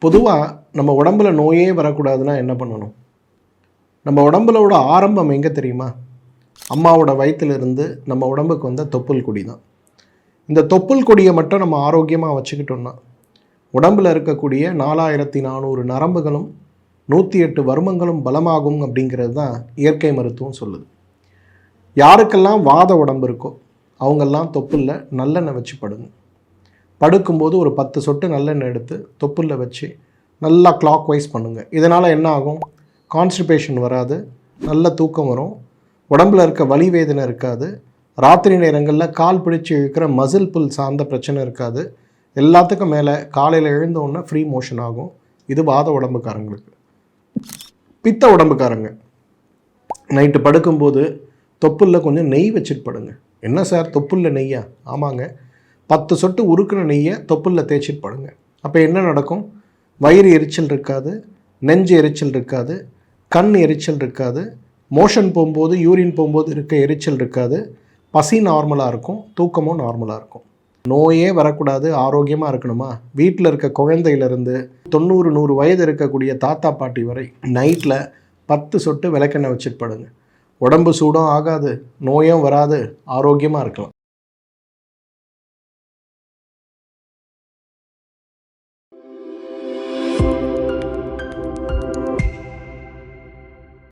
பொதுவாக நம்ம உடம்புல நோயே வரக்கூடாதுன்னா என்ன பண்ணணும்? நம்ம உடம்புலோட ஆரம்பம் எங்கே தெரியுமா? அம்மாவோட வயிற்றிலிருந்து நம்ம உடம்புக்கு வந்த தொப்புள் கொடி தான். இந்த தொப்புள் கொடியை மட்டும் நம்ம ஆரோக்கியமாக வச்சுக்கிட்டோம்னா உடம்பில் இருக்கக்கூடிய 4400 நரம்புகளும் 108 வருமங்களும் பலமாகும் அப்படிங்கிறது தான் இயற்கை மருத்துவம் சொல்லுது. யாருக்கெல்லாம் வாத உடம்பு இருக்கோ அவங்கெல்லாம் தொப்புளில் நல்லெண்ணெய் வச்சு படுங்க. படுக்கும்போது ஒரு 10 சொட்டு நல்லெண்ணெய் எடுத்து தொப்புளில் வச்சு நல்லா கிளாக் வைஸ் பண்ணுங்கள். இதனால் என்ன ஆகும்? கான்ஸ்டிபேஷன் வராது, நல்ல தூக்கம் வரும், உடம்பில் இருக்க வலி வேதனை இருக்காது, ராத்திரி நேரங்களில் கால் பிடிச்சி இழுக்கிற மசில் புல் சார்ந்த பிரச்சனை இருக்காது. எல்லாத்துக்கும் மேலே காலையில் எழுந்தோடனே ஃப்ரீ மோஷன் ஆகும். இது வாத உடம்புக்காரங்களுக்கு. பித்த உடம்புக்காரங்க நைட்டு படுக்கும்போது தொப்புளில் கொஞ்சம் நெய் வச்சுட்டு படுங்க. என்ன சார் தொப்புளில் நெய்யா? ஆமாங்க, 10 சொட்டு உருக்குன நெய்யை தொப்புளில் தேய்ச்சிட்டு படுங்க. அப்போ என்ன நடக்கும்? வயிறு எரிச்சல் இருக்காது, நெஞ்சு எரிச்சல் இருக்காது, கண் எரிச்சல் இருக்காது, மோஷன் போகும்போது யூரின் போகும்போது இருக்க எரிச்சல் இருக்காது, பசி நார்மலாக இருக்கும், தூக்கமும் நார்மலாக இருக்கும். நோயே வரக்கூடாது, ஆரோக்கியமாக இருக்கணுமா? வீட்டில் இருக்க குழந்தையிலேருந்து 90-100 வயது இருக்கக்கூடிய தாத்தா பாட்டி வரை நைட்டில் 10 சொட்டு விளக்கெண்ணெய் வச்சுட்டு படுங்க. உடம்பு சூடும் ஆகாது, நோயும் வராது, ஆரோக்கியமாக இருக்கலாம்.